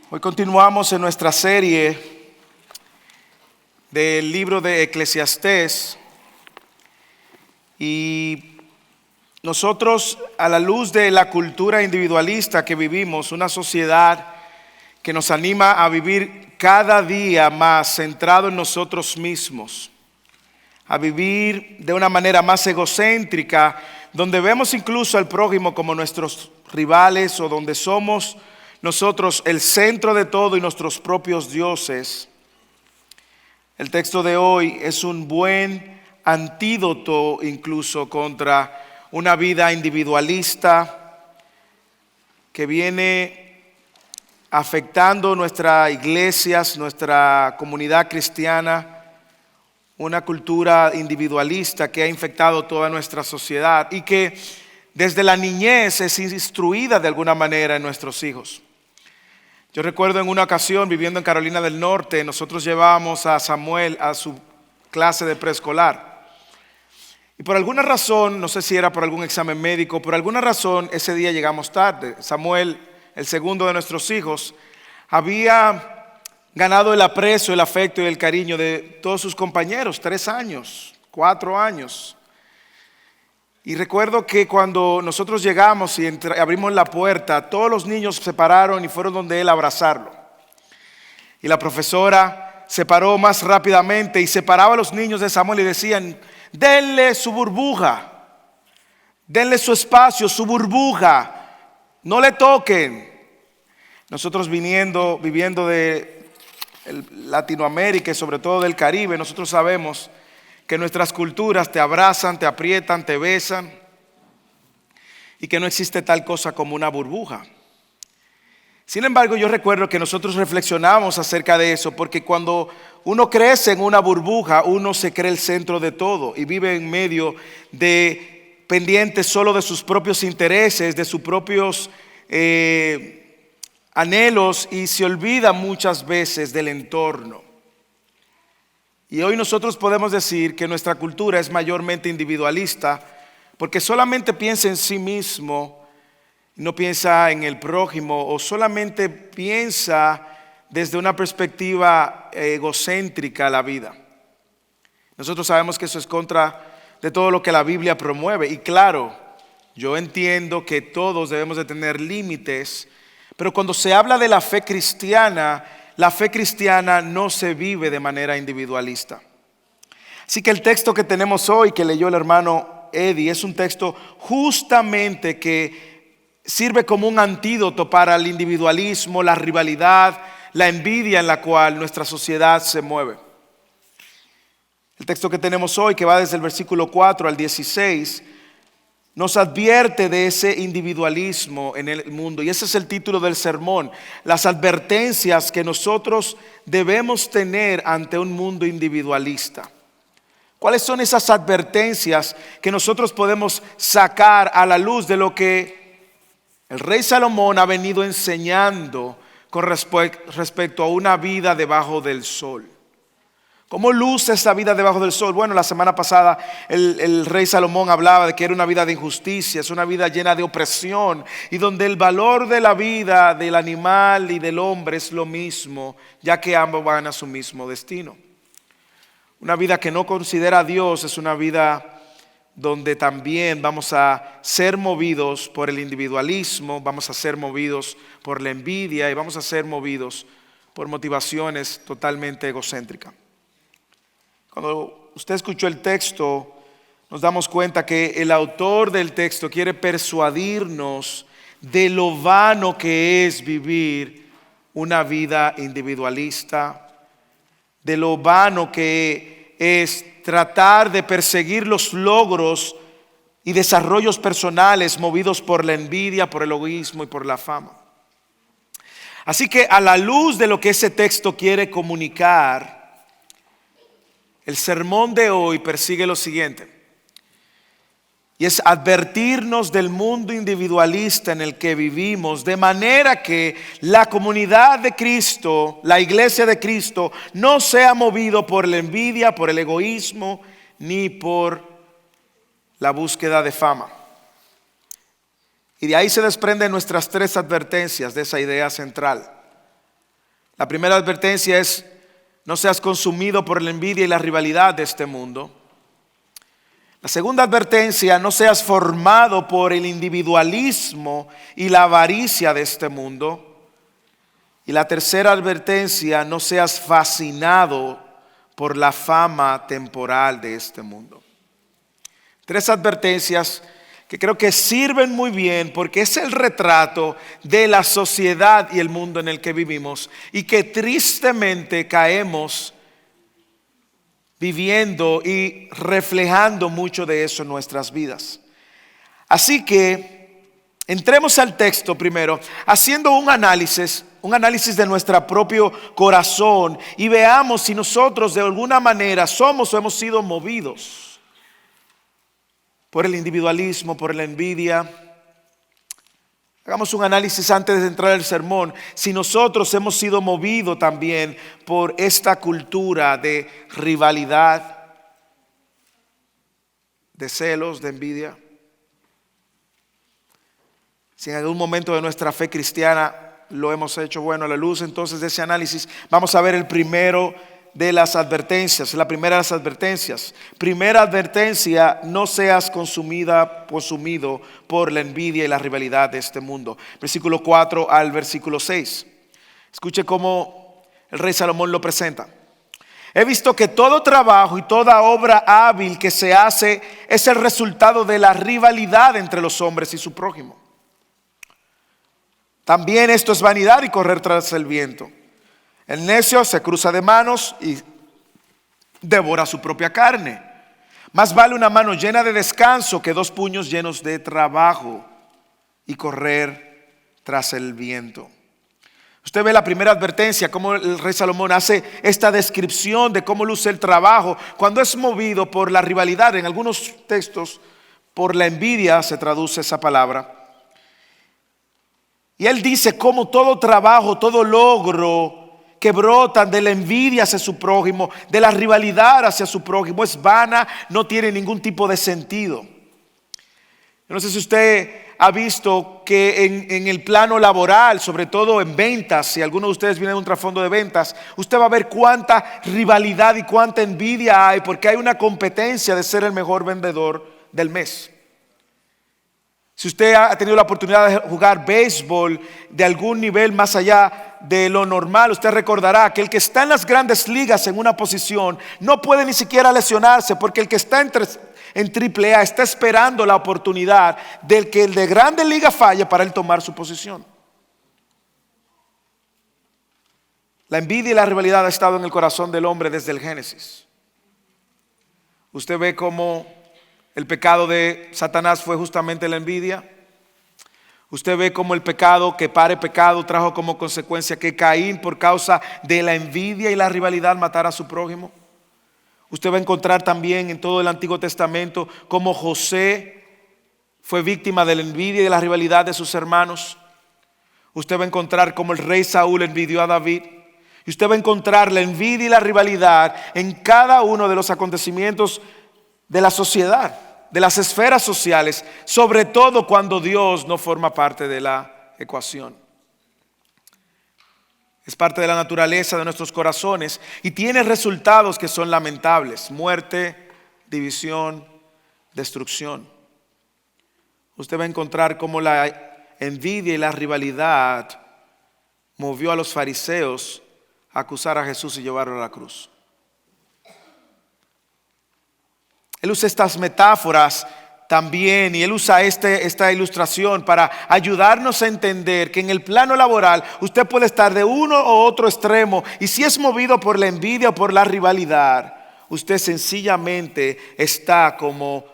Hoy continuamos en nuestra serie del libro de Eclesiastés y nosotros, a la luz de la cultura individualista que vivimos, una sociedad que nos anima a vivir cada día más centrado en nosotros mismos, a vivir de una manera más egocéntrica, donde vemos incluso al prójimo como nuestros rivales o donde somos nosotros el centro de todo y nuestros propios dioses. El texto de hoy es un buen antídoto incluso contra una vida individualista que viene afectando nuestras iglesias, nuestra comunidad cristiana, una cultura individualista que ha infectado toda nuestra sociedad y que desde la niñez es instruida de alguna manera en nuestros hijos. Yo recuerdo en una ocasión viviendo en Carolina del Norte, nosotros llevábamos a Samuel a su clase de preescolar. Y por alguna razón, no sé si era por algún examen médico, por alguna razón ese día llegamos tarde. Samuel, el segundo de nuestros hijos, había ganado el aprecio, el afecto y el cariño de todos sus compañeros, 3 años, 4 años. Y recuerdo que cuando nosotros llegamos y abrimos la puerta, todos los niños se pararon y fueron donde él a abrazarlo. Y la profesora se paró más rápidamente y separaba a los niños de Samuel y decían: denle su burbuja, denle su espacio, su burbuja, no le toquen. Nosotros viviendo de Latinoamérica y sobre todo del Caribe, nosotros sabemos que nuestras culturas te abrazan, te aprietan, te besan y que no existe tal cosa como una burbuja. Sin embargo, yo recuerdo que nosotros reflexionamos acerca de eso porque cuando uno crece en una burbuja, uno se cree el centro de todo y vive en medio de pendientes solo de sus propios intereses, de sus propios anhelos y se olvida muchas veces del entorno. Y hoy nosotros podemos decir que nuestra cultura es mayormente individualista porque solamente piensa en sí mismo, no piensa en el prójimo o solamente piensa desde una perspectiva egocéntrica la vida. Nosotros sabemos que eso es contra de todo lo que la Biblia promueve. Y claro, yo entiendo que todos debemos de tener límites, pero cuando se habla de la fe cristiana no se vive de manera individualista. Así que el texto que tenemos hoy, que leyó el hermano Eddie, es un texto justamente que sirve como un antídoto para el individualismo, la rivalidad, la envidia en la cual nuestra sociedad se mueve. El texto que tenemos hoy, que va desde el versículo 4 al 16, nos advierte de ese individualismo en el mundo. Y ese es el título del sermón: las advertencias que nosotros debemos tener ante un mundo individualista. ¿Cuáles son esas advertencias que nosotros podemos sacar a la luz de lo que el rey Salomón ha venido enseñando con respecto a una vida debajo del sol? ¿Cómo luce esta vida debajo del sol? Bueno, la semana pasada el rey Salomón hablaba de que era una vida de injusticia, es una vida llena de opresión y donde el valor de la vida del animal y del hombre es lo mismo, ya que ambos van a su mismo destino. Una vida que no considera a Dios es una vida donde también vamos a ser movidos por el individualismo, vamos a ser movidos por la envidia y vamos a ser movidos por motivaciones totalmente egocéntricas. Cuando usted escuchó el texto, nos damos cuenta que el autor del texto quiere persuadirnos de lo vano que es vivir una vida individualista, de lo vano que es tratar de perseguir los logros y desarrollos personales movidos por la envidia, por el egoísmo y por la fama. Así que a la luz de lo que ese texto quiere comunicar, el sermón de hoy persigue lo siguiente, y es advertirnos del mundo individualista en el que vivimos, de manera que la comunidad de Cristo, la iglesia de Cristo, no sea movido por la envidia, por el egoísmo, ni por la búsqueda de fama. Y de ahí se desprenden nuestras 3 advertencias de esa idea central. La primera advertencia es: no seas consumido por la envidia y la rivalidad de este mundo. La segunda advertencia: no seas formado por el individualismo y la avaricia de este mundo. Y la tercera advertencia: no seas fascinado por la fama temporal de este mundo. Tres advertencias que creo que sirven muy bien porque es el retrato de la sociedad y el mundo en el que vivimos y que tristemente caemos viviendo y reflejando mucho de eso en nuestras vidas. Así que entremos al texto primero, haciendo un análisis de nuestro propio corazón y veamos si nosotros de alguna manera somos o hemos sido movidos por el individualismo, por la envidia. Hagamos un análisis antes de entrar al sermón, si nosotros hemos sido movidos también por esta cultura de rivalidad, de celos, de envidia. Si en algún momento de nuestra fe cristiana lo hemos hecho. Bueno, a la luz entonces de ese análisis vamos a ver el primero de las advertencias, la primera de las advertencias. Primera advertencia: no seas consumido por la envidia y la rivalidad de este mundo. Versículo 4 al versículo 6. Escuche cómo el rey Salomón lo presenta. He visto que todo trabajo y toda obra hábil que se hace es el resultado de la rivalidad entre los hombres y su prójimo. También esto es vanidad y correr tras el viento. El necio se cruza de manos y devora su propia carne. Más vale una mano llena de descanso que dos puños llenos de trabajo y correr tras el viento. Usted ve la primera advertencia, cómo el rey Salomón hace esta descripción de cómo luce el trabajo cuando es movido por la rivalidad. En algunos textos, por la envidia se traduce esa palabra. Y él dice cómo todo trabajo, todo logro que brotan de la envidia hacia su prójimo, de la rivalidad hacia su prójimo, es vana, no tiene ningún tipo de sentido. Yo no sé si usted ha visto que en el plano laboral, sobre todo en ventas, si alguno de ustedes viene de un trasfondo de ventas, usted va a ver cuánta rivalidad y cuánta envidia hay, porque hay una competencia de ser el mejor vendedor del mes. Si usted ha tenido la oportunidad de jugar béisbol de algún nivel más allá de lo normal, usted recordará que el que está en las grandes ligas en una posición no puede ni siquiera lesionarse, porque el que está en AAA está esperando la oportunidad del que el de grandes ligas falle para él tomar su posición. La envidia y la rivalidad ha estado en el corazón del hombre desde el Génesis. Usted ve cómo el pecado de Satanás fue justamente la envidia. Usted ve cómo el pecado que pare pecado trajo como consecuencia que Caín, por causa de la envidia y la rivalidad, matara a su prójimo. Usted va a encontrar también en todo el Antiguo Testamento cómo José fue víctima de la envidia y de la rivalidad de sus hermanos. Usted va a encontrar cómo el rey Saúl envidió a David. Y usted va a encontrar la envidia y la rivalidad en cada uno de los acontecimientos de la sociedad, de las esferas sociales, sobre todo cuando Dios no forma parte de la ecuación. Es parte de la naturaleza de nuestros corazones y tiene resultados que son lamentables: muerte, división, destrucción. Usted va a encontrar cómo la envidia y la rivalidad movió a los fariseos a acusar a Jesús y llevarlo a la cruz. Él usa estas metáforas también y él usa esta ilustración para ayudarnos a entender que en el plano laboral usted puede estar de uno u otro extremo, y si es movido por la envidia o por la rivalidad, usted sencillamente está como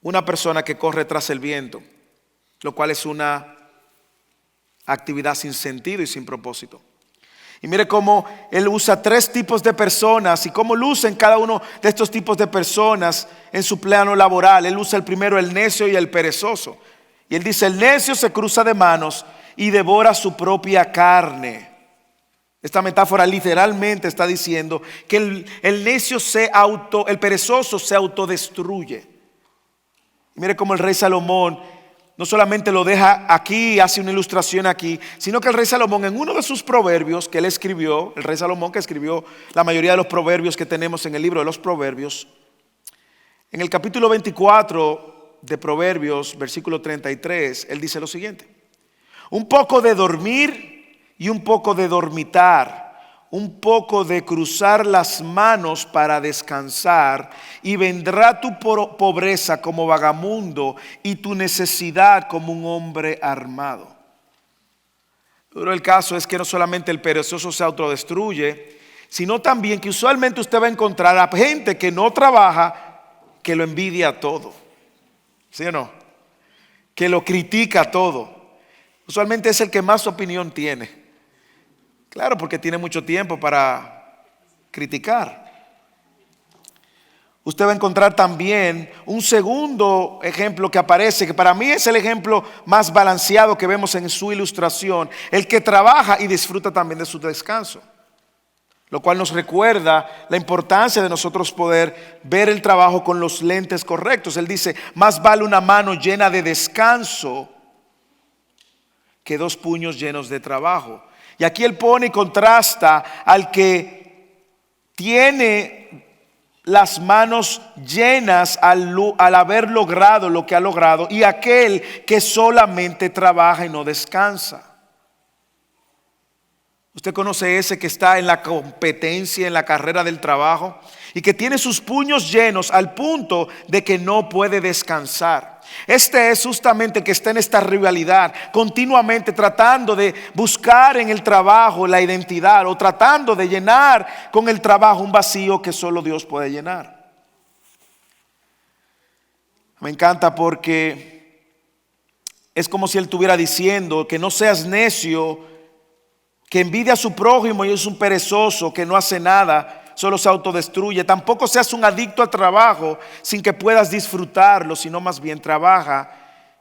una persona que corre tras el viento, lo cual es una actividad sin sentido y sin propósito. Y mire cómo él usa tres tipos de personas y cómo lucen cada uno de estos tipos de personas en su plano laboral. Él usa el primero, el necio y el perezoso. Y él dice: el necio se cruza de manos y devora su propia carne. Esta metáfora literalmente está diciendo que el necio el perezoso se autodestruye. Y mire cómo el rey Salomón no solamente lo deja aquí, hace una ilustración aquí, sino que el rey Salomón en uno de sus proverbios que él escribió, el rey Salomón que escribió la mayoría de los proverbios que tenemos en el libro de los proverbios, en el capítulo 24 de Proverbios, versículo 33, él dice lo siguiente: un poco de dormir y un poco de dormitar, un poco de cruzar las manos para descansar, y vendrá tu pobreza como vagamundo y tu necesidad como un hombre armado. Pero el caso es que no solamente el perezoso se autodestruye, sino también que usualmente usted va a encontrar a gente que no trabaja, que lo envidia todo. ¿Sí o no? Que lo critica todo. Usualmente es el que más opinión tiene. Claro, porque tiene mucho tiempo para criticar. Usted va a encontrar también un segundo ejemplo que aparece, que para mí es el ejemplo más balanceado que vemos en su ilustración: el que trabaja y disfruta también de su descanso. Lo cual nos recuerda la importancia de nosotros poder ver el trabajo con los lentes correctos. Él dice: más vale una mano llena de descanso que dos puños llenos de trabajo. Y aquí él pone y contrasta al que tiene las manos llenas al haber logrado lo que ha logrado, y aquel que solamente trabaja y no descansa. Usted conoce ese que está en la competencia, en la carrera del trabajo, y que tiene sus puños llenos al punto de que no puede descansar. Este es justamente el que está en esta rivalidad, continuamente tratando de buscar en el trabajo la identidad, o tratando de llenar con el trabajo un vacío que solo Dios puede llenar. Me encanta porque es como si él estuviera diciendo que no seas necio, que envidia a su prójimo y es un perezoso que no hace nada, solo se autodestruye. Tampoco seas un adicto al trabajo sin que puedas disfrutarlo, sino más bien trabaja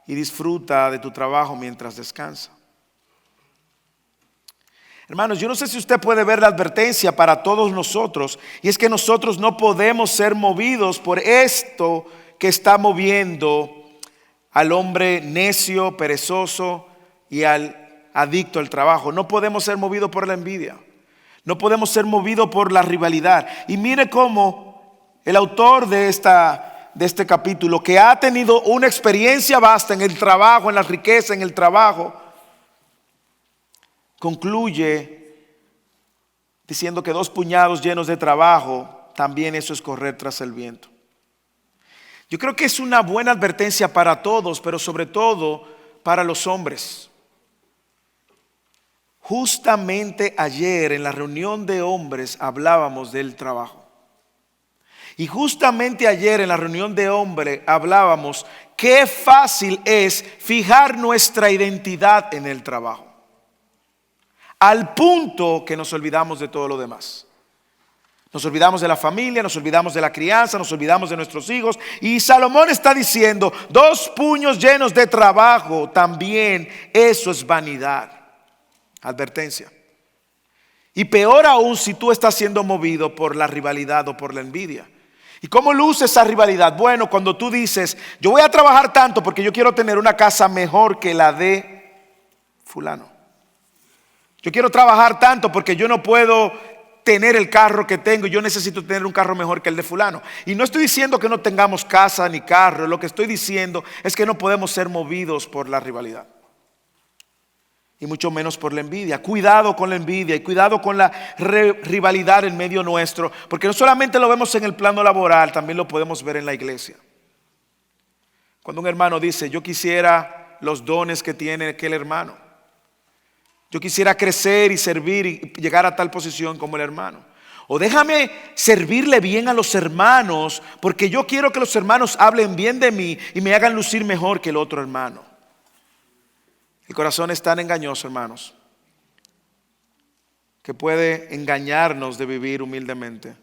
y disfruta de tu trabajo mientras descansa. Hermanos, yo no sé si usted puede ver la advertencia para todos nosotros, y es que nosotros no podemos ser movidos por esto que está moviendo al hombre necio, perezoso y al adicto al trabajo. No podemos ser movidos por la envidia. No podemos ser movidos por la rivalidad. Y mire cómo el autor de este capítulo, que ha tenido una experiencia vasta en el trabajo, en la riqueza, en el trabajo, concluye diciendo que dos puñados llenos de trabajo, también eso es correr tras el viento. Yo creo que es una buena advertencia para todos, pero sobre todo para los hombres. Justamente ayer en la reunión de hombres hablábamos del trabajo. Y justamente ayer en la reunión de hombres hablábamos qué fácil es fijar nuestra identidad en el trabajo, al punto que nos olvidamos de todo lo demás. Nos olvidamos de la familia, nos olvidamos de la crianza, nos olvidamos de nuestros hijos. Y Salomón está diciendo: dos puños llenos de trabajo, también eso es vanidad. Advertencia. Y peor aún si tú estás siendo movido por la rivalidad o por la envidia. ¿Y cómo luce esa rivalidad? Bueno, cuando tú dices: yo voy a trabajar tanto porque yo quiero tener una casa mejor que la de fulano. Yo quiero trabajar tanto porque yo no puedo tener el carro que tengo, yo necesito tener un carro mejor que el de fulano. Y no estoy diciendo que no tengamos casa ni carro, lo que estoy diciendo es que no podemos ser movidos por la rivalidad. Y mucho menos por la envidia. Cuidado con la envidia y cuidado con la rivalidad en medio nuestro, porque no solamente lo vemos en el plano laboral, también lo podemos ver en la iglesia. Cuando un hermano dice: yo quisiera los dones que tiene aquel hermano, yo quisiera crecer y servir y llegar a tal posición como el hermano, o déjame servirle bien a los hermanos porque yo quiero que los hermanos hablen bien de mí y me hagan lucir mejor que el otro hermano. El corazón es tan engañoso, hermanos, que puede engañarnos de vivir humildemente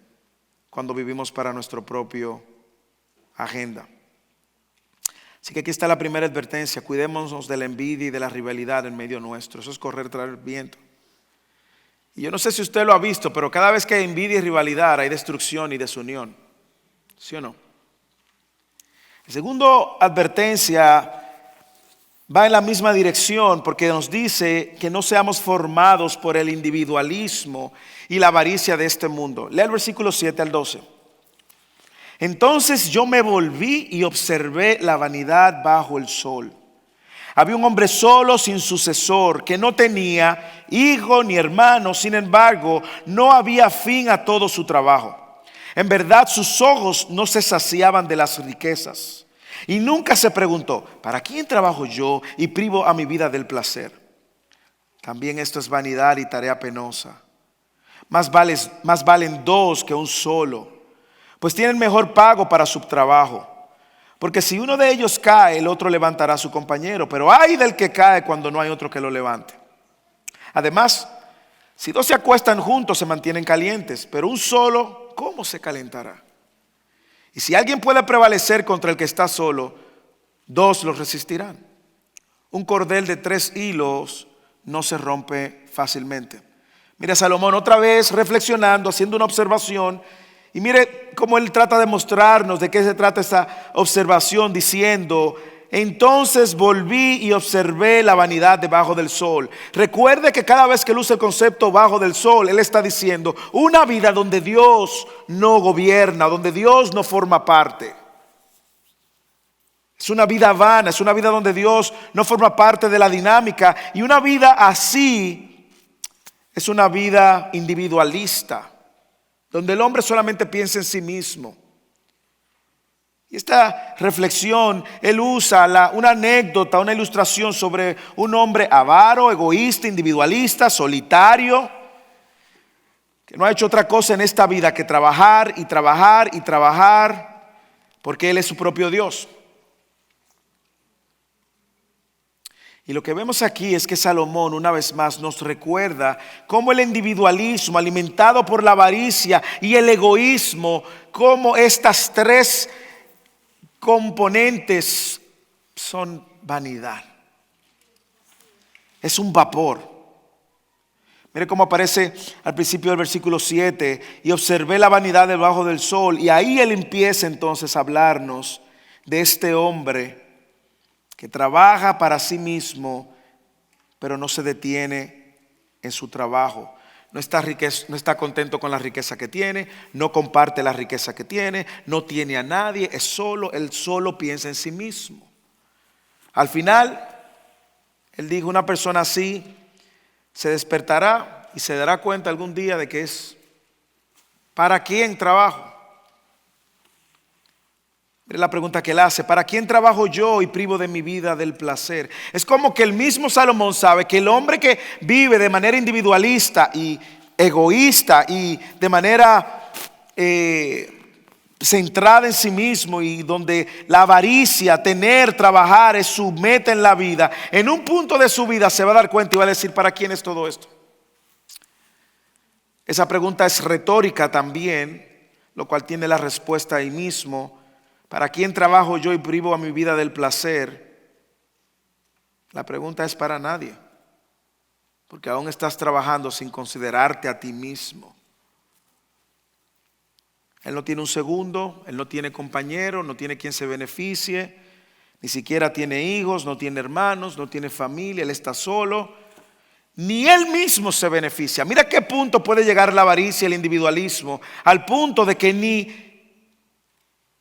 cuando vivimos para nuestro propio agenda. Así que aquí está la primera advertencia: cuidémonos de la envidia y de la rivalidad en medio nuestro. Eso es correr tras el viento. Y yo no sé si usted lo ha visto, pero cada vez que hay envidia y rivalidad hay destrucción y desunión. ¿Sí o no? La segunda advertencia va en la misma dirección porque nos dice que no seamos formados por el individualismo y la avaricia de este mundo. Lea el versículo 7 al 12. Entonces yo me volví y observé la vanidad bajo el sol. Había un hombre solo sin sucesor, que no tenía hijo ni hermano, sin embargo, no había fin a todo su trabajo. En verdad, sus ojos no se saciaban de las riquezas. Y nunca se preguntó, ¿para quién trabajo yo y privo a mi vida del placer? También esto es vanidad y tarea penosa. Más valen dos que un solo, pues tienen mejor pago para su trabajo. Porque si uno de ellos cae, el otro levantará a su compañero. Pero ay del que cae cuando no hay otro que lo levante. Además, si dos se acuestan juntos, se mantienen calientes. Pero un solo, ¿cómo se calentará? Y si alguien puede prevalecer contra el que está solo, dos los resistirán. Un cordel de 3 hilos no se rompe fácilmente. Mira, Salomón otra vez reflexionando, haciendo una observación. Y mire cómo él trata de mostrarnos de qué se trata esta observación, diciendo: entonces volví y observé la vanidad debajo del sol. Recuerde que cada vez que él usa el concepto bajo del sol, él está diciendo una vida donde Dios no gobierna, donde Dios no forma parte. Es una vida vana, es una vida donde Dios no forma parte de la dinámica. Y una vida así es una vida individualista, donde el hombre solamente piensa en sí mismo. Y esta reflexión, él usa una anécdota, una ilustración sobre un hombre avaro, egoísta, individualista, solitario, que no ha hecho otra cosa en esta vida que trabajar y trabajar y trabajar, porque él es su propio Dios. Y lo que vemos aquí es que Salomón una vez más nos recuerda cómo el individualismo alimentado por la avaricia y el egoísmo, cómo estas 3 componentes son vanidad. Es un vapor. Mire cómo aparece al principio del versículo 7: y observé la vanidad debajo del sol. Y ahí él empieza entonces a hablarnos de este hombre que trabaja para sí mismo, pero no se detiene en su trabajo. No está contento con la riqueza que tiene, no comparte la riqueza que tiene, no tiene a nadie, es solo, él solo piensa en sí mismo. Al final, él dijo, una persona así se despertará y se dará cuenta algún día de que es ¿para quién trabajo? Es la pregunta que él hace: ¿para quién trabajo yo y privo de mi vida del placer? Es como que el mismo Salomón sabe que el hombre que vive de manera individualista y egoísta y de manera centrada en sí mismo, y donde la avaricia, trabajar es su meta en la vida, en un punto de su vida se va a dar cuenta y va a decir: ¿para quién es todo esto? Esa pregunta es retórica también, lo cual tiene la respuesta ahí mismo. ¿Para quién trabajo yo y privo a mi vida del placer? La pregunta es para nadie, porque aún estás trabajando sin considerarte a ti mismo. Él no tiene un segundo, él no tiene compañero, no tiene quien se beneficie, ni siquiera tiene hijos, no tiene hermanos, no tiene familia, él está solo, ni él mismo se beneficia. Mira a qué punto puede llegar la avaricia, el individualismo, al punto de que ni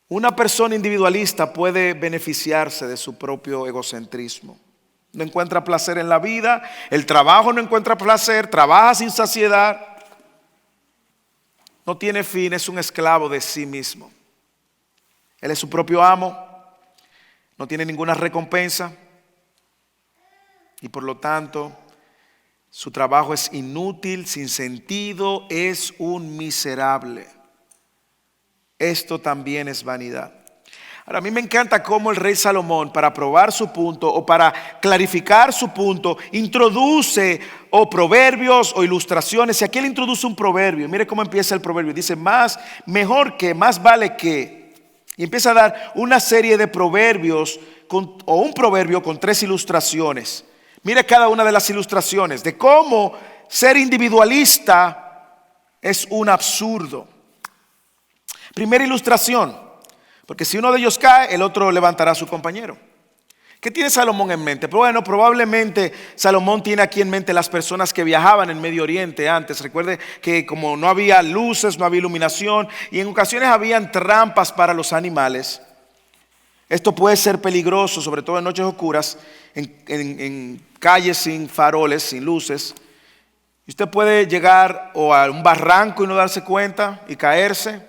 una persona individualista puede beneficiarse de su propio egocentrismo. No encuentra placer en la vida, el trabajo no encuentra placer, trabaja sin saciedad, no tiene fin, es un esclavo de sí mismo. Él es su propio amo, no tiene ninguna recompensa y por lo tanto su trabajo es inútil, sin sentido, es un miserable. Esto también es vanidad. Ahora, a mí me encanta cómo el rey Salomón, para probar su punto o para clarificar su punto, introduce proverbios o ilustraciones. Y aquí él introduce un proverbio. Mire cómo empieza el proverbio. Dice: mejor que, más vale que. Y empieza a dar una serie de proverbios o un proverbio con 3 ilustraciones. Mire cada una de las ilustraciones de cómo ser individualista es un absurdo. Primera ilustración: porque si uno de ellos cae, el otro levantará a su compañero. ¿Qué tiene Salomón en mente? Bueno, probablemente Salomón tiene aquí en mente las personas que viajaban en Medio Oriente antes. Recuerde que como no había luces, no había iluminación y en ocasiones habían trampas para los animales. Esto puede ser peligroso, sobre todo en noches oscuras, en calles sin faroles, sin luces. Y usted puede llegar o a un barranco y no darse cuenta y caerse,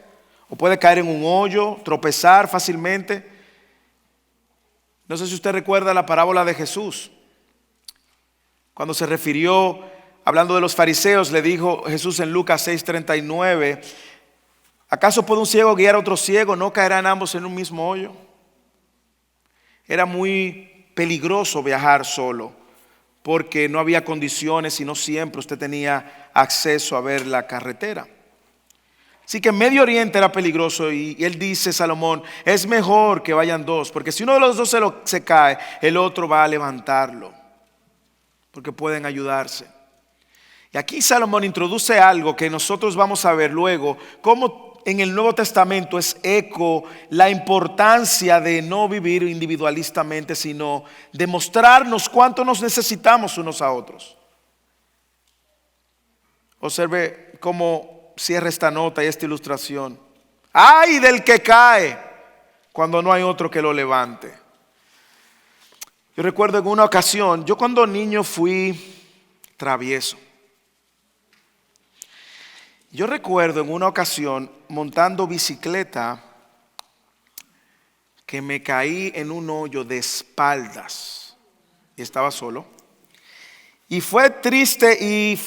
o puede caer en un hoyo, tropezar fácilmente. No sé si usted recuerda la parábola de Jesús. Cuando se refirió, hablando de los fariseos, le dijo Jesús en Lucas 6:39, ¿acaso puede un ciego guiar a otro ciego? ¿No caerán ambos en un mismo hoyo? Era muy peligroso viajar solo, porque no había condiciones y no siempre usted tenía acceso a ver la carretera. Así que Medio Oriente era peligroso y él dice, Salomón, es mejor que vayan dos, porque si uno de los dos se cae, el otro va a levantarlo, porque pueden ayudarse. Y aquí Salomón introduce algo que nosotros vamos a ver luego, cómo en el Nuevo Testamento es eco la importancia de no vivir individualistamente, sino demostrarnos cuánto nos necesitamos unos a otros. Observe cómo cierra esta nota y esta ilustración. ¡Ay del que cae cuando no hay otro que lo levante! Yo recuerdo en una ocasión, yo cuando niño fui travieso. Yo recuerdo en una ocasión montando bicicleta que me caí en un hoyo de espaldas y estaba solo. Y fue triste y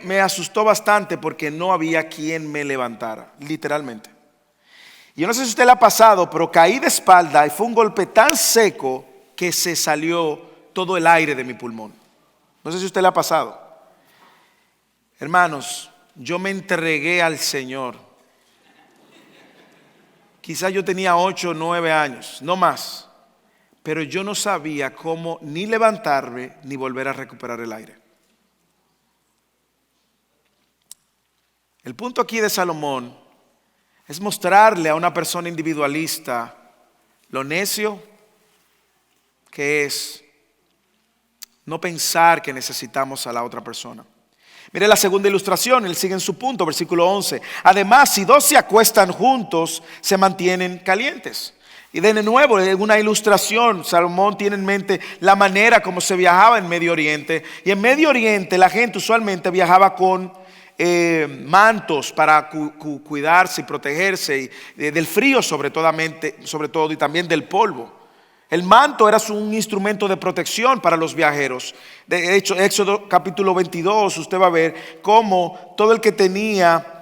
me asustó bastante porque no había quien me levantara, literalmente. Yo no sé si a usted le ha pasado, pero caí de espalda y fue un golpe tan seco que se salió todo el aire de mi pulmón. No sé si a usted le ha pasado. Hermanos, yo me entregué al Señor. Quizás yo tenía 8 o 9 años, no más. Pero yo no sabía cómo ni levantarme ni volver a recuperar el aire. El punto aquí de Salomón es mostrarle a una persona individualista lo necio que es no pensar que necesitamos a la otra persona. Mire la segunda ilustración, él sigue en su punto, versículo 11. Además, si dos se acuestan juntos, se mantienen calientes. Y de nuevo, en una ilustración, Salomón tiene en mente la manera como se viajaba en Medio Oriente. Y en Medio Oriente la gente usualmente viajaba con mantos para cuidarse y protegerse del frío sobre todo y también del polvo. El manto era un instrumento de protección para los viajeros. De hecho, Éxodo capítulo 22, usted va a ver cómo todo el que tenía...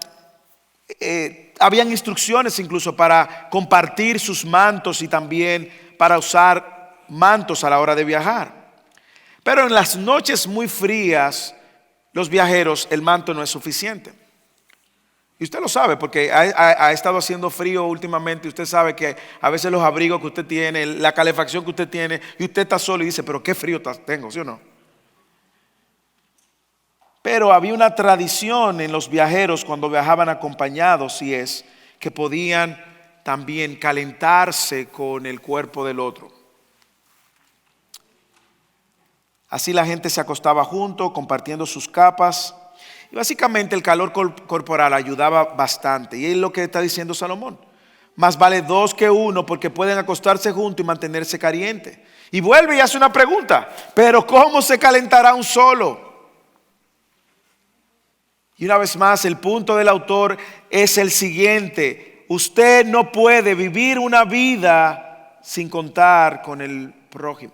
habían instrucciones incluso para compartir sus mantos y también para usar mantos a la hora de viajar. Pero en las noches muy frías, los viajeros, el manto no es suficiente. Y usted lo sabe porque ha estado haciendo frío últimamente. Usted sabe que a veces los abrigos que usted tiene, la calefacción que usted tiene, y usted está solo y dice, pero qué frío tengo, ¿sí o no? Pero había una tradición en los viajeros cuando viajaban acompañados, y es que podían también calentarse con el cuerpo del otro. Así la gente se acostaba junto, compartiendo sus capas, y básicamente el calor corporal ayudaba bastante. Y es lo que está diciendo Salomón. Más vale dos que uno, porque pueden acostarse juntos y mantenerse calientes. Y vuelve y hace una pregunta, pero ¿cómo se calentará un solo? Y una vez más, el punto del autor es el siguiente: usted no puede vivir una vida sin contar con el prójimo.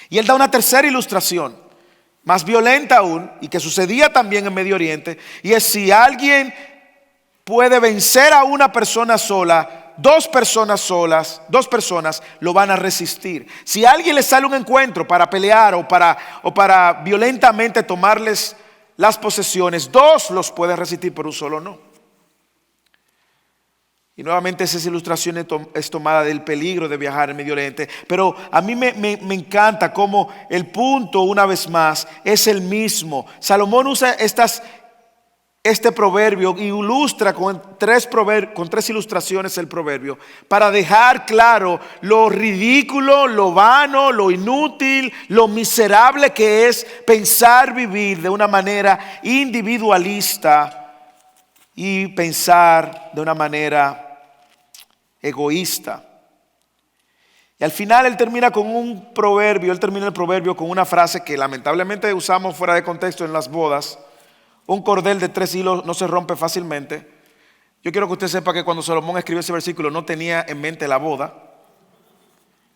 Y él da una tercera ilustración, más violenta aún, y que sucedía también en Medio Oriente, y es: si alguien puede vencer a una persona sola, dos personas lo van a resistir. Si a alguien le sale un encuentro para pelear o para violentamente tomarles las posesiones, dos los pueden resistir, pero un solo no. Y nuevamente esa ilustración es tomada del peligro de viajar en Medio Oriente. Pero a mí me encanta cómo el punto, una vez más, es el mismo. Salomón usa estas este proverbio ilustra con tres ilustraciones el proverbio para dejar claro lo ridículo, lo vano, lo inútil, lo miserable que es pensar vivir de una manera individualista y pensar de una manera egoísta. Y al final él termina con un proverbio, él termina el proverbio con una frase que lamentablemente usamos fuera de contexto en las bodas. Un cordel de 3 hilos no se rompe fácilmente. Yo quiero que usted sepa que cuando Salomón escribió ese versículo no tenía en mente la boda.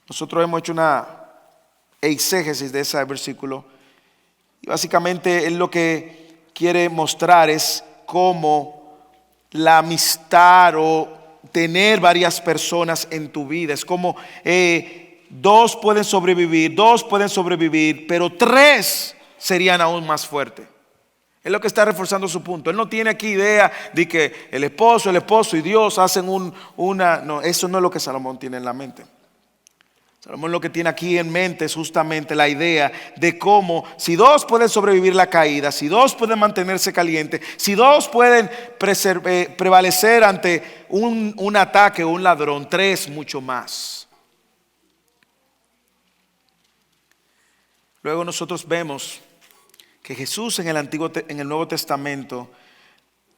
Nosotros hemos hecho una exégesis de ese versículo. Y básicamente él lo que quiere mostrar es cómo la amistad o tener varias personas en tu vida es como 2 pueden sobrevivir, pero 3 serían aún más fuertes. Es lo que está reforzando su punto. Él no tiene aquí idea de que el esposo y Dios hacen no, eso no es lo que Salomón tiene en la mente. Salomón lo que tiene aquí en mente es justamente la idea de cómo si 2 pueden sobrevivir la caída, si 2 pueden mantenerse calientes, si 2 pueden prevalecer ante un ataque o un ladrón, 3 mucho más. Luego nosotros vemos que Jesús en el Nuevo Testamento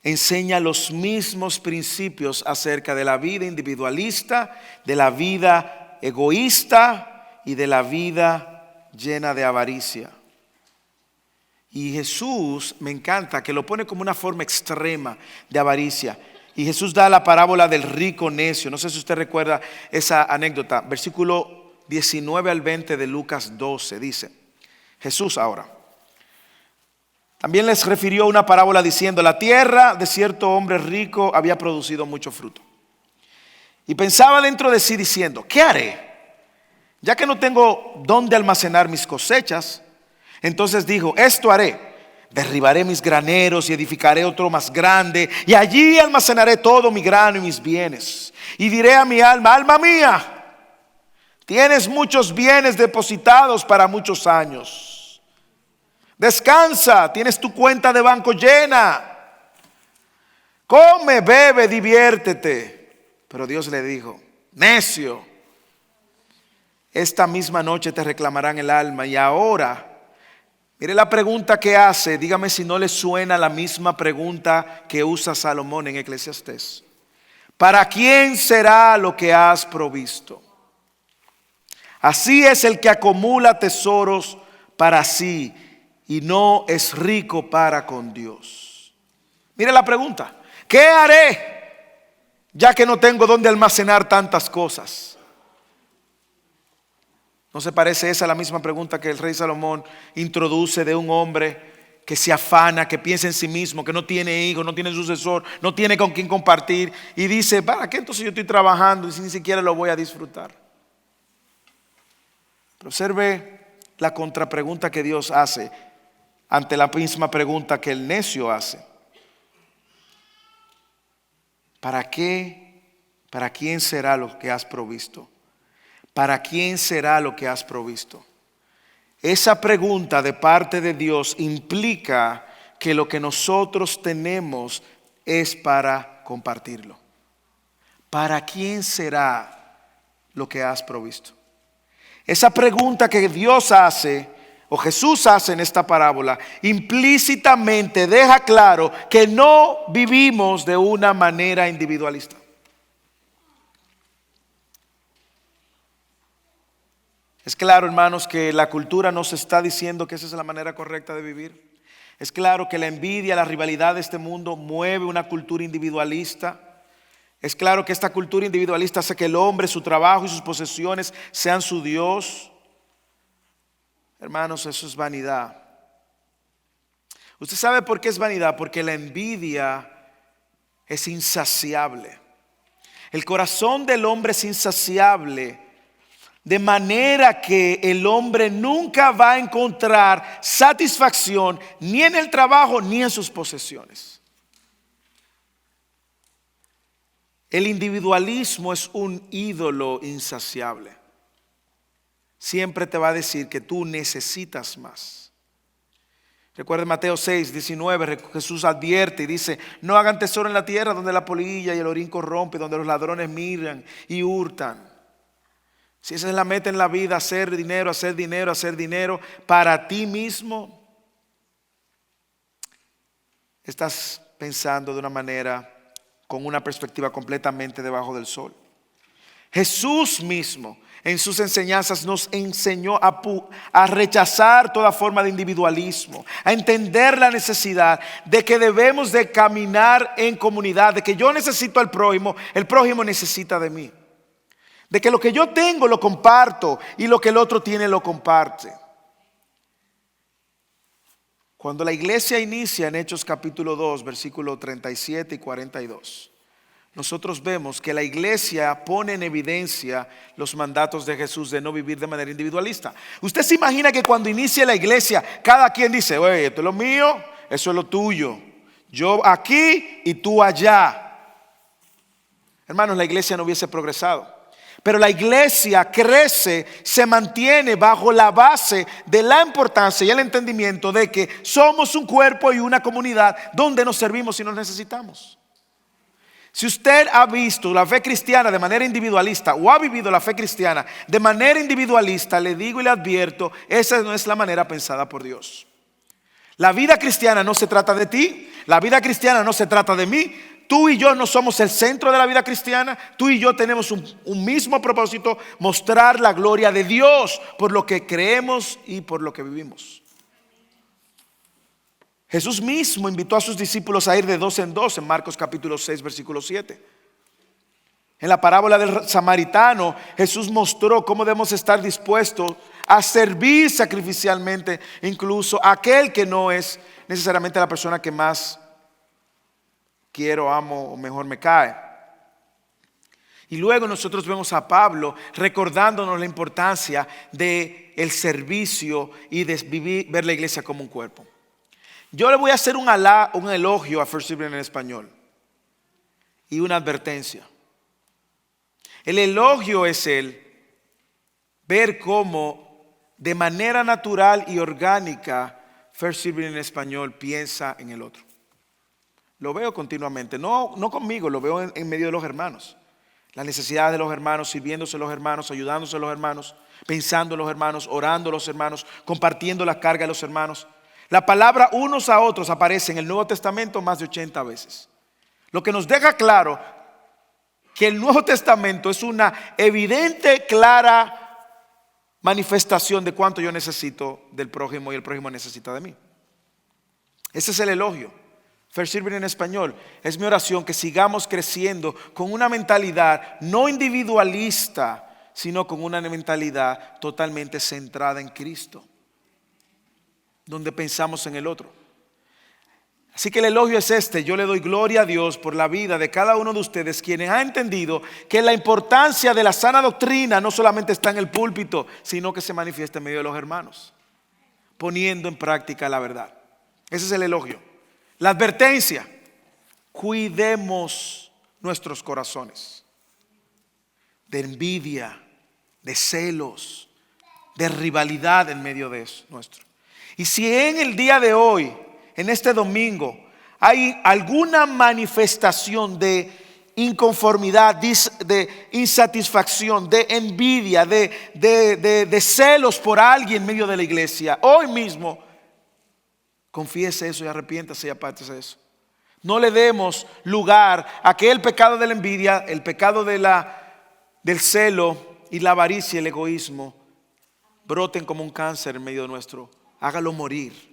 enseña los mismos principios acerca de la vida individualista, de la vida egoísta y de la vida llena de avaricia. Y Jesús, me encanta que lo pone como una forma extrema de avaricia. Y Jesús da la parábola del rico necio. No sé si usted recuerda esa anécdota. Versículo 19 al 20 de Lucas 12 dice: Jesús ahora también les refirió una parábola diciendo: la tierra de cierto hombre rico había producido mucho fruto. Y pensaba dentro de sí diciendo: ¿qué haré? Ya que no tengo dónde almacenar mis cosechas. Entonces dijo: esto haré: derribaré mis graneros y edificaré otro más grande, y allí almacenaré todo mi grano y mis bienes. Y diré a mi alma: alma mía, tienes muchos bienes depositados para muchos años. Descansa, tienes tu cuenta de banco llena. Come, bebe, diviértete. Pero Dios le dijo: necio, esta misma noche te reclamarán el alma. Y ahora, mire la pregunta que hace. Dígame si no le suena la misma pregunta que usa Salomón en Eclesiastés. ¿Para quién será lo que has provisto? Así es el que acumula tesoros para sí y no es rico para con Dios. Mire la pregunta: ¿qué haré ya que no tengo dónde almacenar tantas cosas? ¿No se parece esa a la misma pregunta que el rey Salomón introduce de un hombre que se afana, que piensa en sí mismo, que no tiene hijo, no tiene sucesor, no tiene con quién compartir, y dice: ¿para qué entonces yo estoy trabajando y si ni siquiera lo voy a disfrutar? Pero observe la contrapregunta que Dios hace ante la misma pregunta que el necio hace. ¿Para qué? ¿Para quién será lo que has provisto? ¿Para quién será lo que has provisto? Esa pregunta de parte de Dios implica que lo que nosotros tenemos es para compartirlo. ¿Para quién será lo que has provisto? Esa pregunta que Dios hace o Jesús hace en esta parábola implícitamente deja claro que no vivimos de una manera individualista. Es claro, hermanos, que la cultura nos está diciendo que esa es la manera correcta de vivir. Es claro que la envidia, la rivalidad de este mundo mueve una cultura individualista. Es claro que esta cultura individualista hace que el hombre, su trabajo y sus posesiones sean su Dios. Hermanos, eso es vanidad. ¿Usted sabe por qué es vanidad? Porque la envidia es insaciable. El corazón del hombre es insaciable, de manera que el hombre nunca va a encontrar satisfacción ni en el trabajo ni en sus posesiones. El individualismo es un ídolo insaciable. Siempre te va a decir que tú necesitas más. Recuerden Mateo 6, 19, Jesús advierte y dice: no hagan tesoro en la tierra donde la polilla y el orín corrompe, donde los ladrones miran y hurtan. Si esa es la meta en la vida, hacer dinero, hacer dinero, hacer dinero para ti mismo, estás pensando de una manera, con una perspectiva completamente debajo del sol. Jesús mismo en sus enseñanzas nos enseñó a rechazar toda forma de individualismo, a entender la necesidad de que debemos de caminar en comunidad, de que yo necesito al prójimo, el prójimo necesita de mí, de que lo que yo tengo lo comparto y lo que el otro tiene lo comparte. Cuando la iglesia inicia en Hechos capítulo 2, versículos 37 y 42, nosotros vemos que la iglesia pone en evidencia los mandatos de Jesús de no vivir de manera individualista. Usted se imagina que cuando inicia la iglesia, cada quien dice: oye, esto es lo mío, eso es lo tuyo, yo aquí y tú allá. Hermanos, la iglesia no hubiese progresado. Pero la iglesia crece, se mantiene bajo la base de la importancia y el entendimiento de que somos un cuerpo y una comunidad donde nos servimos y nos necesitamos. Si usted ha visto la fe cristiana de manera individualista o ha vivido la fe cristiana de manera individualista, le digo y le advierto, esa no es la manera pensada por Dios. La vida cristiana no se trata de ti, la vida cristiana no se trata de mí. Tú y yo no somos el centro de la vida cristiana. Tú y yo tenemos un mismo propósito: mostrar la gloria de Dios por lo que creemos y por lo que vivimos. Jesús mismo invitó a sus discípulos a ir de dos en dos en Marcos capítulo 6, versículo 7. En la parábola del samaritano, Jesús mostró cómo debemos estar dispuestos a servir sacrificialmente incluso a aquel que no es necesariamente la persona que más quiero, amo o mejor me cae. Y luego nosotros vemos a Pablo recordándonos la importancia del servicio y de ver la iglesia como un cuerpo. Yo le voy a hacer un elogio a First City en español y una advertencia. El elogio es el ver cómo de manera natural y orgánica First City en español piensa en el otro. Lo veo continuamente, no conmigo, lo veo en medio de los hermanos. Las necesidades de los hermanos, sirviéndose los hermanos, ayudándose los hermanos, pensando en los hermanos, orando los hermanos, compartiendo la carga de los hermanos. La palabra unos a otros aparece en el Nuevo Testamento más de 80 veces. Lo que nos deja claro que el Nuevo Testamento es una evidente, clara manifestación de cuánto yo necesito del prójimo y el prójimo necesita de mí. Ese es el elogio. First Serving en español, es mi oración que sigamos creciendo con una mentalidad no individualista, sino con una mentalidad totalmente centrada en Cristo, donde pensamos en el otro. Así que el elogio es este: yo le doy gloria a Dios por la vida de cada uno de ustedes, quienes han entendido que la importancia de la sana doctrina no solamente está en el púlpito, sino que se manifiesta en medio de los hermanos, poniendo en práctica la verdad. Ese es el elogio. La advertencia: cuidemos nuestros corazones de envidia, de celos, de rivalidad en medio de eso nuestro. Y si en el día de hoy, en este domingo, hay alguna manifestación de inconformidad, de insatisfacción, de envidia, de celos por alguien en medio de la iglesia, hoy mismo confiese eso y arrepiéntase y apártese de eso. No le demos lugar a que el pecado de la envidia, el pecado del celo y la avaricia y el egoísmo broten como un cáncer en medio nuestro. Hágalo morir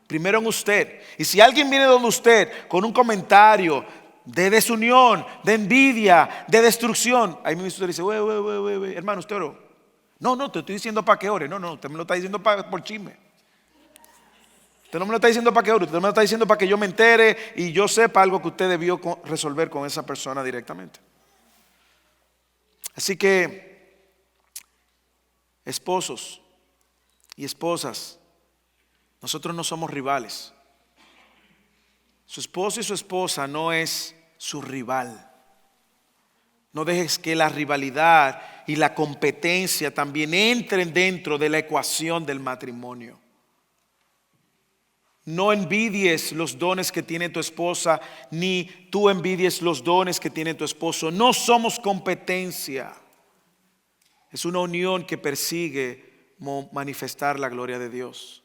primero en usted. Y si alguien viene donde usted con un comentario de desunión, de envidia, de destrucción, ahí mismo usted dice: hermano, usted oró. No, te estoy diciendo para que ore. No, usted me lo está diciendo por chisme. Usted no me lo está diciendo para que ore, usted me lo está diciendo para que yo me entere y yo sepa algo que usted debió resolver con esa persona directamente. Así que, esposos y esposas, nosotros no somos rivales. Su esposo y su esposa no es su rival. No dejes que la rivalidad y la competencia también entren dentro de la ecuación del matrimonio. No envidies los dones que tiene tu esposa, ni tú envidies los dones que tiene tu esposo. No somos competencia. Es una unión que persigue manifestar la gloria de Dios.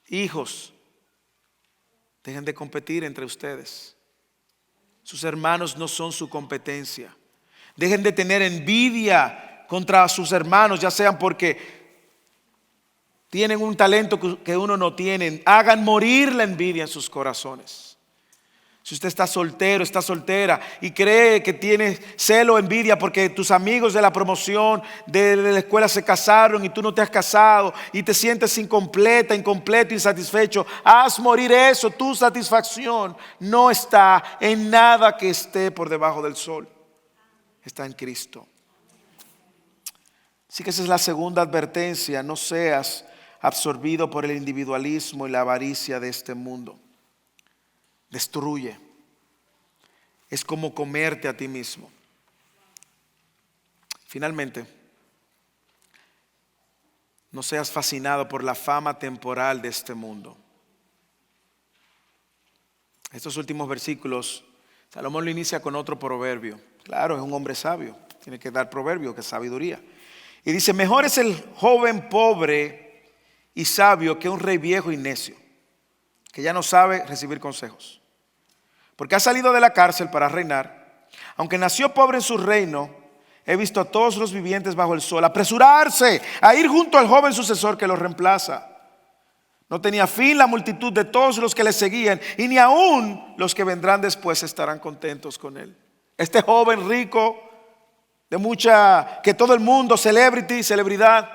Hijos, dejen de competir entre ustedes. Sus hermanos no son su competencia. Dejen de tener envidia contra sus hermanos, ya sean porque tienen un talento que uno no tiene. Hagan morir la envidia en sus corazones. Si usted está soltero, está soltera y cree que tiene celo o envidia porque tus amigos de la promoción de la escuela se casaron y tú no te has casado y te sientes incompleto, insatisfecho, haz morir eso. Tu satisfacción no está en nada que esté por debajo del sol. Está en Cristo. Así que esa es la segunda advertencia. No seas absorbido por el individualismo y la avaricia de este mundo. Destruye. Es como comerte a ti mismo. Finalmente, no seas fascinado por la fama temporal de este mundo. Estos últimos versículos, Salomón lo inicia con otro proverbio. Claro, es un hombre sabio. Tiene que dar proverbio, que es sabiduría. Y dice, mejor es el joven pobre y sabio que un rey viejo y necio, que ya no sabe recibir consejos. Porque ha salido de la cárcel para reinar. Aunque nació pobre en su reino, he visto a todos los vivientes bajo el sol apresurarse a ir junto al joven sucesor que lo reemplaza. No tenía fin la multitud de todos los que le seguían, y ni aún los que vendrán después estarán contentos con él. Este joven rico, de mucha, que todo el mundo, celebridad,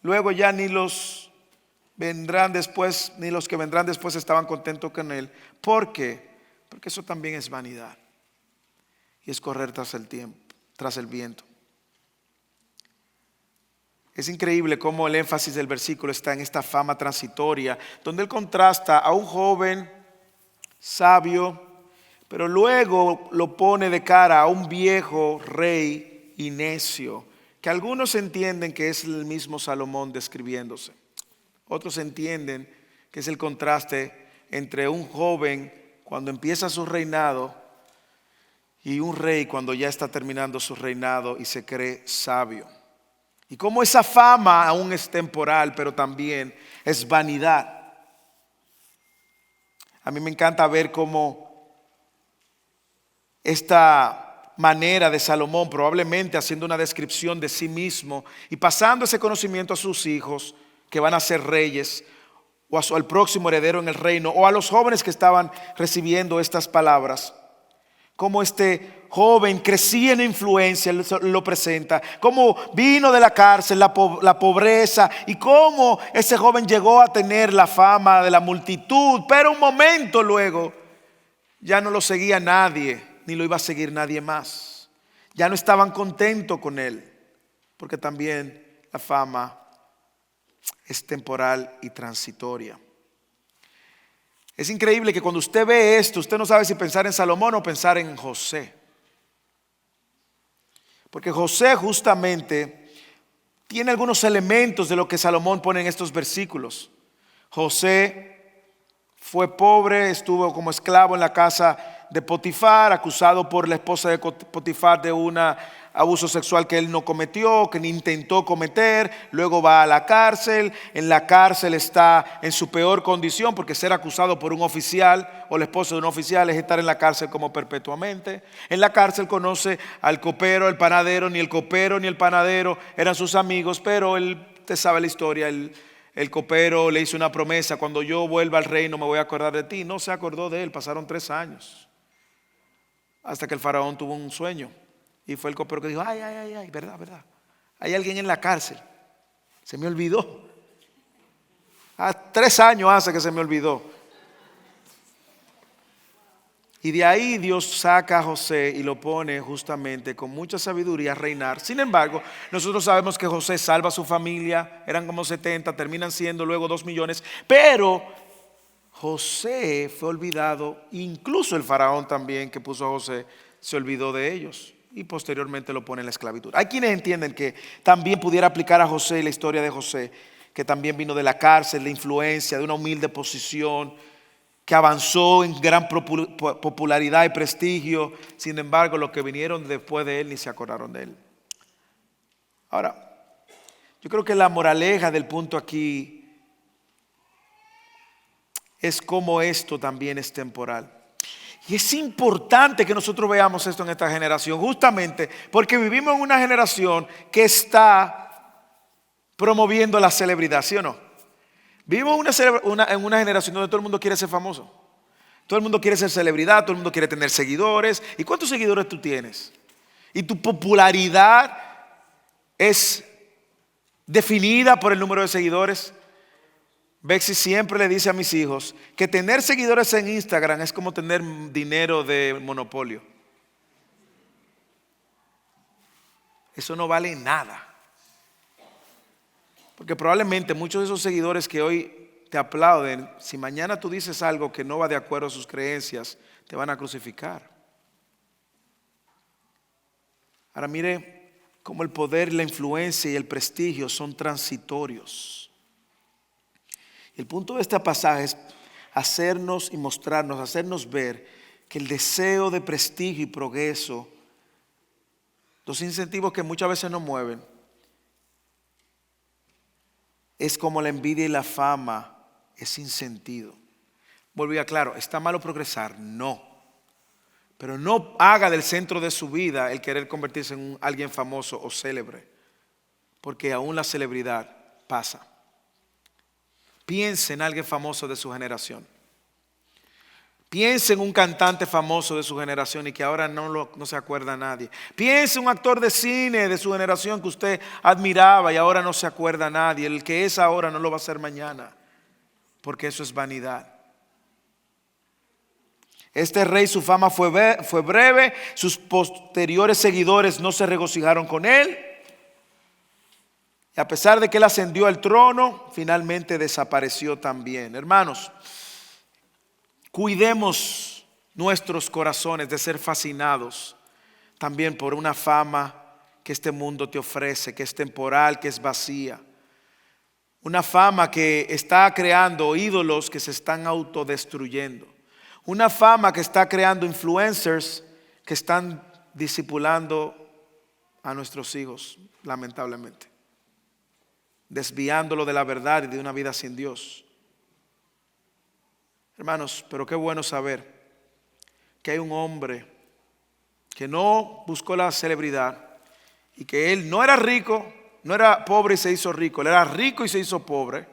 luego ya ni los vendrán después, ni los que vendrán después estaban contentos con él. ¿Por qué? Porque eso también es vanidad. Y es correr tras el tiempo, tras el viento. Es increíble cómo el énfasis del versículo está en esta fama transitoria, donde él contrasta a un joven sabio, pero luego lo pone de cara a un viejo rey y necio, que algunos entienden que es el mismo Salomón describiéndose. Otros entienden que es el contraste entre un joven cuando empieza su reinado y un rey cuando ya está terminando su reinado y se cree sabio. Y cómo esa fama aún es temporal, pero también es vanidad. A mí me encanta ver cómo esta manera de Salomón, probablemente haciendo una descripción de sí mismo y pasando ese conocimiento a sus hijos que van a ser reyes, o al próximo heredero en el reino, o a los jóvenes que estaban recibiendo estas palabras. Cómo este joven crecía en influencia, lo presenta. Cómo vino de la cárcel, la pobreza, y cómo ese joven llegó a tener la fama de la multitud. Pero un momento luego, ya no lo seguía nadie, ni lo iba a seguir nadie más. Ya no estaban contentos con él, porque también la fama es temporal y transitoria. Es increíble que cuando usted ve esto, usted no sabe si pensar en Salomón o pensar en José. Porque José justamente tiene algunos elementos de lo que Salomón pone en estos versículos. José fue pobre, estuvo como esclavo en la casa de Potifar, acusado por la esposa de Potifar de un abuso sexual que él no cometió, que ni intentó cometer. Luego va a la cárcel. En la cárcel está en su peor condición, porque ser acusado por un oficial o la esposa de un oficial es estar en la cárcel como perpetuamente. En la cárcel conoce al copero, al panadero. Ni el copero ni el panadero eran sus amigos, pero usted sabe la historia. El copero le hizo una promesa: cuando yo vuelva al reino me voy a acordar de ti. No se acordó de él, pasaron 3 años. Hasta que el faraón tuvo un sueño. Y fue el copero que dijo: ay, verdad. Hay alguien en la cárcel. Se me olvidó. 3 años hace que se me olvidó. Y de ahí Dios saca a José y lo pone justamente con mucha sabiduría a reinar. Sin embargo, nosotros sabemos que José salva a su familia. Eran como 70, terminan siendo luego 2 millones. Pero José fue olvidado. Incluso el faraón también, que puso a José, se olvidó de ellos. Y posteriormente lo pone en la esclavitud. Hay quienes entienden que también pudiera aplicar a José la historia de José, que también vino de la cárcel, de influencia, de una humilde posición, que avanzó en gran popularidad y prestigio. Sin embargo, los que vinieron después de él ni se acordaron de él. Ahora, yo creo que la moraleja del punto aquí es cómo esto también es temporal. Y es importante que nosotros veamos esto en esta generación, justamente porque vivimos en una generación que está promoviendo la celebridad, ¿sí o no? Vivimos en una generación donde todo el mundo quiere ser famoso. Todo el mundo quiere ser celebridad, todo el mundo quiere tener seguidores. ¿Y cuántos seguidores tú tienes? Y tu popularidad es definida por el número de seguidores. Bexy siempre le dice a mis hijos que tener seguidores en Instagram es como tener dinero de monopolio. Eso no vale nada. Porque probablemente muchos de esos seguidores que hoy te aplauden, si mañana tú dices algo que no va de acuerdo a sus creencias, te van a crucificar. Ahora mire cómo el poder, la influencia y el prestigio son transitorios. El punto de este pasaje es hacernos y mostrarnos, hacernos ver que el deseo de prestigio y progreso, los incentivos que muchas veces nos mueven, es como la envidia y la fama, es sin sentido. Vuelvo y aclaro, ¿está malo progresar? No. Pero no haga del centro de su vida el querer convertirse en alguien famoso o célebre, porque aún la celebridad pasa. Piense en alguien famoso de su generación. Piense en un cantante famoso de su generación y que ahora no se acuerda a nadie. Piense en un actor de cine de su generación que usted admiraba y ahora no se acuerda a nadie. El que es ahora no lo va a ser mañana, porque eso es vanidad. Este rey, su fama fue breve, sus posteriores seguidores no se regocijaron con él. Y a pesar de que él ascendió al trono, finalmente desapareció también. Hermanos, cuidemos nuestros corazones de ser fascinados también por una fama que este mundo te ofrece, que es temporal, que es vacía. Una fama que está creando ídolos que se están autodestruyendo. Una fama que está creando influencers que están discipulando a nuestros hijos, lamentablemente. Desviándolo de la verdad y de una vida sin Dios. Hermanos, pero qué bueno saber que hay un hombre que no buscó la celebridad y que él no era rico, no era pobre y se hizo rico, él era rico y se hizo pobre.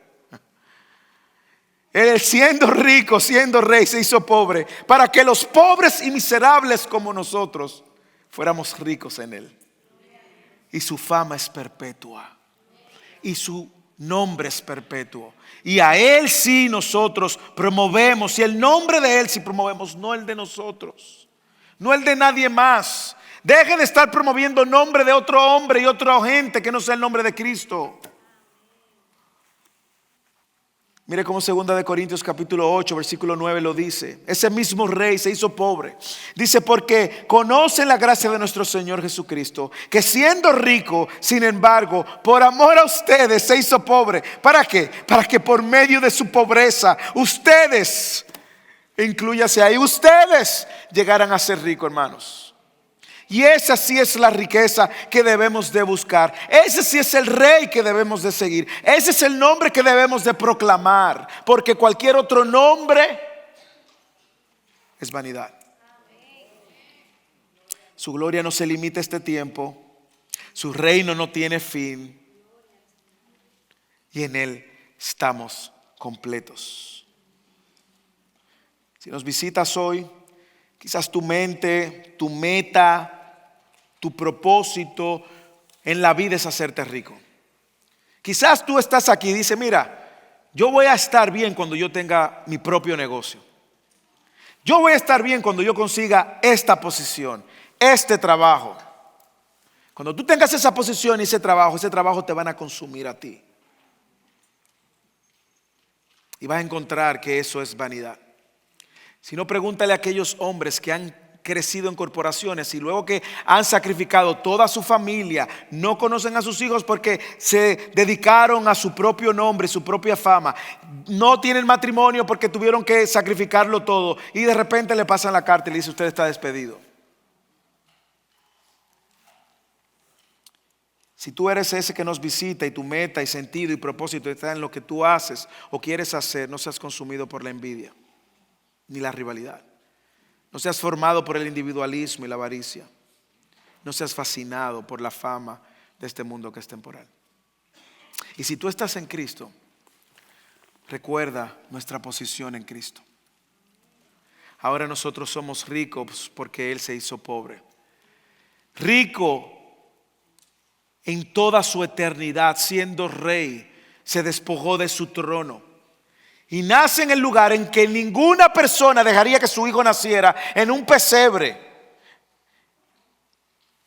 Él siendo rico, siendo rey, se hizo pobre para que los pobres y miserables como nosotros fuéramos ricos en él. Y su fama es perpetua. Y su nombre es perpetuo. Y a él sí nosotros promovemos. Y el nombre de él sí promovemos, no el de nosotros. No el de nadie más. Deje de estar promoviendo el nombre de otro hombre y otra gente que no sea el nombre de Cristo. Mire cómo 2 Corintios capítulo 8 versículo 9 lo dice. Ese mismo rey se hizo pobre. Dice, porque conocen la gracia de nuestro Señor Jesucristo, que siendo rico, sin embargo, por amor a ustedes se hizo pobre. ¿Para qué? Para que por medio de su pobreza, ustedes, inclúyase ahí, ustedes llegaran a ser ricos, hermanos. Y esa sí es la riqueza que debemos de buscar. Ese sí es el rey que debemos de seguir. Ese es el nombre que debemos de proclamar. Porque cualquier otro nombre es vanidad. Su gloria no se limita a este tiempo. Su reino no tiene fin. Y en él estamos completos. Si nos visitas hoy, quizás tu mente, tu meta, tu propósito en la vida es hacerte rico. Quizás tú estás aquí y dices, mira, yo voy a estar bien cuando yo tenga mi propio negocio. Yo voy a estar bien cuando yo consiga esta posición, este trabajo. Cuando tú tengas esa posición y ese trabajo te van a consumir a ti. Y vas a encontrar que eso es vanidad. Si no, pregúntale a aquellos hombres que han crecido en corporaciones y luego que han sacrificado toda su familia, no conocen a sus hijos porque se dedicaron a su propio nombre, su propia fama, no tienen matrimonio porque tuvieron que sacrificarlo todo y de repente le pasan la carta y le dice: usted está despedido. Si tú eres ese que nos visita y tu meta y sentido y propósito está en lo que tú haces o quieres hacer, no seas consumido por la envidia ni la rivalidad. No seas formado por el individualismo y la avaricia. No seas fascinado por la fama de este mundo que es temporal. Y si tú estás en Cristo, recuerda nuestra posición en Cristo. Ahora nosotros somos ricos porque Él se hizo pobre. Rico en toda su eternidad, siendo rey, se despojó de su trono. Y nace en el lugar en que ninguna persona dejaría que su hijo naciera, en un pesebre.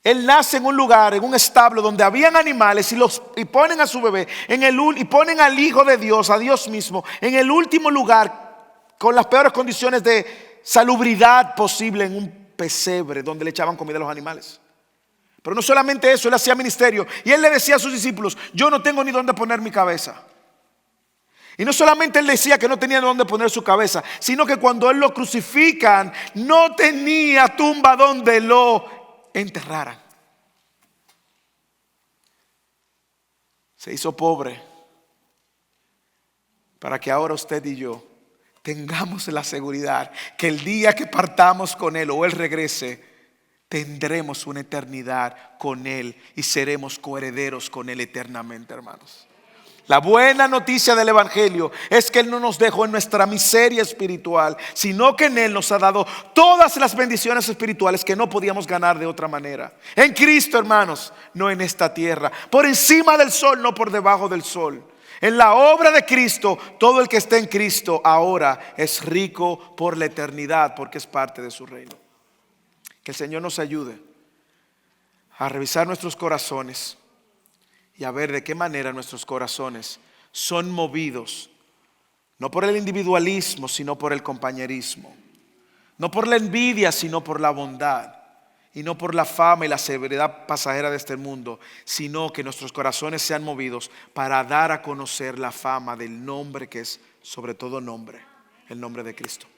Él nace en un lugar, en un establo donde habían animales y ponen a su bebé y ponen al Hijo de Dios, a Dios mismo, en el último lugar, con las peores condiciones de salubridad posible, en un pesebre donde le echaban comida a los animales. Pero no solamente eso, Él hacía ministerio y Él le decía a sus discípulos: yo no tengo ni dónde poner mi cabeza. Y no solamente Él decía que no tenía dónde poner su cabeza, sino que cuando Él lo crucifican, no tenía tumba donde lo enterraran. Se hizo pobre para que ahora usted y yo tengamos la seguridad que el día que partamos con Él o Él regrese, tendremos una eternidad con Él y seremos coherederos con Él eternamente, hermanos. La buena noticia del Evangelio es que Él no nos dejó en nuestra miseria espiritual, sino que en Él nos ha dado todas las bendiciones espirituales que no podíamos ganar de otra manera. En Cristo, hermanos, no en esta tierra, por encima del sol, no por debajo del sol. En la obra de Cristo, todo el que está en Cristo ahora es rico por la eternidad, porque es parte de su reino. Que el Señor nos ayude a revisar nuestros corazones y a ver de qué manera nuestros corazones son movidos, no por el individualismo, sino por el compañerismo, no por la envidia, sino por la bondad, y no por la fama y la severidad pasajera de este mundo, sino que nuestros corazones sean movidos para dar a conocer la fama del nombre que es sobre todo nombre, el nombre de Cristo.